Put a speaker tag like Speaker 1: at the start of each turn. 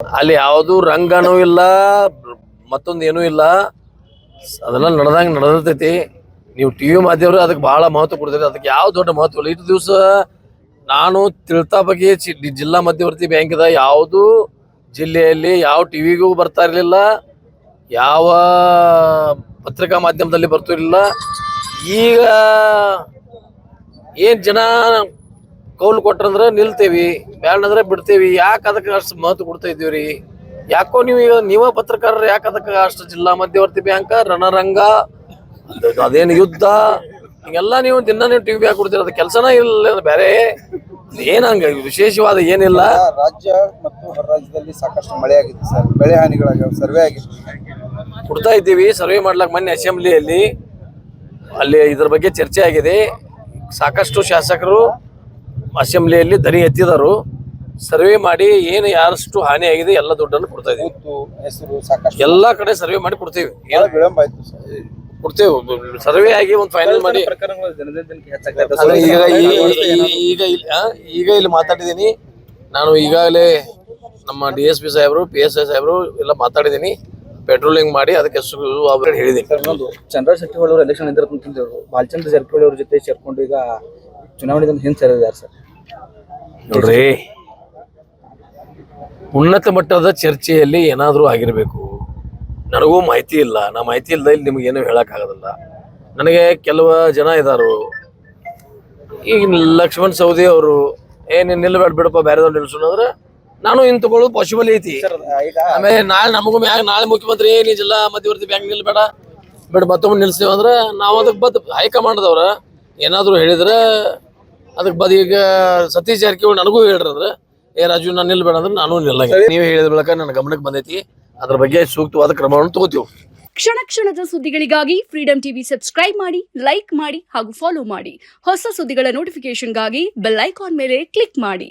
Speaker 1: ಅಲ್ಲಿ ಯಾವುದು ರಂಗನೂ ಇಲ್ಲ, ಮತ್ತೊಂದು ಏನೂ ಇಲ್ಲ. ಅದೆಲ್ಲ ನಡೆದೈತಿ. ನೀವು ಟಿವಿ ಮಾಧ್ಯಮರು ಅದಕ್ಕೆ ಬಹಳ ಮಹತ್ವ ಕೊಡ್ತೀರಿ. ಅದಕ್ಕೆ ಯಾವ ದೊಡ್ಡ ಮಹತ್ವ ಇಲ್ಲ. ಇಷ್ಟು ದಿವಸ ನಾನು ತಿಳಿತಾ ಬಗ್ಗೆ ಜಿಲ್ಲಾ ಮಧ್ಯವರ್ತಿ ಬ್ಯಾಂಕ್ದ ಯಾವುದು ಜಿಲ್ಲೆಯಲ್ಲಿ ಯಾವ ಟಿವಿಗೂ ಬರ್ತಾ ಇರಲಿಲ್ಲ, ಯಾವ ಪತ್ರಿಕಾ ಮಾಧ್ಯಮದಲ್ಲಿ ಬರ್ತಿರ್ಲಿಲ್ಲ. ಈಗ ಏನ್ ಜನ ಕೌಲು ಕೊಟ್ರಂದ್ರೆ ನಿಲ್ತೇವಿ, ಬ್ಯಾಡಂದ್ರೆ ಬಿಡ್ತೇವಿ. ಯಾಕೆ ಅದಕ್ಕೆ ಅಷ್ಟು ಮಹತ್ವ ಕೊಡ್ತಾ ಇದ್ದೀವ್ರಿ? ಯಾಕೋ ನೀವ ಪತ್ರಕಾರರು ಯಾಕೆ ಅದಕ್ಕೆ ಅಷ್ಟು ಜಿಲ್ಲಾ ಮಧ್ಯವರ್ತಿ ಬ್ಯಾಂಕ್ ರಣರಂಗ ಅದೇನು ಯುದ್ಧ ಹಿಂಗೆಲ್ಲ ನೀವು ದಿನ ನೀವು ಟಿವಿ ಬ್ಯಾಂಕ್ ಕೊಡ್ತೀರ. ಅದು ಕೆಲಸನೇ ಇಲ್ಲ ಬೇರೆ ಏನಂಗ ವಿಶೇಷವಾದ ಏನಿಲ್ಲ.
Speaker 2: ರಾಜ್ಯ ಮತ್ತು ಹೊರ ರಾಜ್ಯದಲ್ಲಿ ಸಾಕಷ್ಟು ಮಳೆ ಆಗಿದೆ ಸರ್, ಬೆಳೆ ಹಾನಿಗಳಾಗ್ಯಾವ, ಸರ್ವೆ ಆಗಿದೆ,
Speaker 1: ಕೊಡ್ತಾ ಇದ್ದೀವಿ. ಸರ್ವೆ ಮಾಡ್ಲಾಕ ಮೊನ್ನೆ ಅಸೆಂಬ್ಲಿಯಲ್ಲಿ ಅಲ್ಲಿ ಇದ್ರ ಬಗ್ಗೆ ಚರ್ಚೆ ಆಗಿದೆ. ಸಾಕಷ್ಟು ಶಾಸಕರು ಅಸೆಂಬ್ಲಿಯಲ್ಲಿ ಧ್ವನಿ ಎತ್ತಿದರು. ಸರ್ವೆ ಮಾಡಿ ಏನು ಯಾರಷ್ಟು ಹಾನಿ ಆಗಿದೆ ಎಲ್ಲ ದುಡ್ಡನ್ನು ಕೊಡ್ತಾ ಇದೀವಿ.
Speaker 2: ಹೆಸರು ಸಾಕಷ್ಟು
Speaker 1: ಎಲ್ಲಾ ಕಡೆ ಸರ್ವೆ ಮಾಡಿ ಕೊಡ್ತೇವೆ.
Speaker 2: ವಿಳಂಬ ಆಯ್ತು ಸರ್,
Speaker 1: ಕೊಡ್ತೇವೆ. ಸರ್ವೆ ಆಗಿ ಒಂದು ಫೈನಲ್ ಮಾಡಿ ಈಗ ಇಲ್ಲಿ ಮಾತಾಡಿದ್ದೀನಿ ನಾನು. ಈಗಾಗಲೇ ನಮ್ಮ DSP ಸಾಹೇಬರು, PSI ಸಾಹೇಬರು ಎಲ್ಲ ಮಾತಾಡಿದ್ದೀನಿ. ಪೆಟ್ರೋಲಿಂಗ್ ಮಾಡಿ ಅದಕ್ಕೆ ಹೇಳಿದ್ದೀನಿ.
Speaker 2: ಚಂದ್ರಶ್ ಶೆಟ್ಟಿಹೊಳಿ ಅವರು ಎಲೆಕ್ಷನ್ ನಿಂತಿರ್ತಾರೆ, ಬಾಲಚಂದ್ರ ಜಾರಕಿಹೊಳಿ ಅವ್ರ ಜೊತೆ ಸೇರ್ಕೊಂಡು ಈಗ ಚುನಾವಣೆಯನ್ನು ಹಿಂದೆ ಸರಿದಾರೆ ಸರ್.
Speaker 1: ನೋಡ್ರಿ, ಉನ್ನತ ಮಟ್ಟದ ಚರ್ಚೆಯಲ್ಲಿ ಏನಾದರೂ ಆಗಿರಬೇಕು. ನನಗೂ ಮಾಹಿತಿ ಇಲ್ಲ. ನಾ ಮಾಹಿತಿ ಇಲ್ಲದ ಇಲ್ಲಿ ನಿಮಗೇನು ಹೇಳೋಕ್ಕಾಗೋದಿಲ್ಲ. ನನಗೆ ಕೆಲವು ಜನ ಇದ್ದಾರು. ಈಗ ಲಕ್ಷ್ಮಣ್ ಸವದಿ ಅವರು ನೀನು ನಿಲ್ಬೇಡ ಬಿಡಪ್ಪ, ಬೇರೆದವ್ರು ನಿಲ್ಸೋಣ ಅಂದ್ರೆ ನಾನು ಇನ್ನು ತಗೊಳ್ಳೋದು ಪಾಸಿಬಲ್ ಐತಿ. ಆಮೇಲೆ ನಮಗೂ ನಾಳೆ ಮುಖ್ಯಮಂತ್ರಿ ನೀ ಜಿಲ್ಲಾ ಮಧ್ಯವರ್ತಿ ಬ್ಯಾಂಕ್ ನಿಲ್ಬೇಡ ಮತ್ತೊಮ್ಮೆ ನಿಲ್ಸ್ತೇವೆ ಅಂದ್ರೆ ನಾವು ಅದಕ್ಕೆ ಹೈಕಮಾಂಡ್ದವ್ರ ಏನಾದರೂ ಹೇಳಿದ್ರೆ ಅದಕ್ಕೆ ಈಗ ಸತೀಶ್ ಜಾರಕಿಹೊಳಿ ನನಗೂ ಹೇಳ್ರಂದ್ರೆ ರಾಜು ನಾನು ನಿಲ್ಬೇಡ ಅಂದ್ರೆ ನಾನು ನಿಲ್ಲಂಗ. ನೀವು ಹೇಳಿದ ಬಳಿಕ ನನ್ನ ಗಮನಕ್ಕೆ ಬಂದೈತಿ. ಅದ್ರ ಬಗ್ಗೆ ಸೂಕ್ತವಾದ ಕ್ರಮವನ್ನು ತಗೋತೀವಿ.
Speaker 3: ಕ್ಷಣ ಕ್ಷಣದ ಸುದ್ದಿಗಳಿಗಾಗಿ ಫ್ರೀಡಂ ಟಿವಿ ಸಬ್ಸ್ಕ್ರೈಬ್ ಮಾಡಿ, ಲೈಕ್ ಮಾಡಿ ಹಾಗೂ ಫಾಲೋ ಮಾಡಿ. ಹೊಸ ಸುದ್ದಿಗಳ ನೋಟಿಫಿಕೇಶನ್ಗಾಗಿ ಬೆಲ್ ಐಕಾನ್ ಮೇಲೆ ಕ್ಲಿಕ್ ಮಾಡಿ.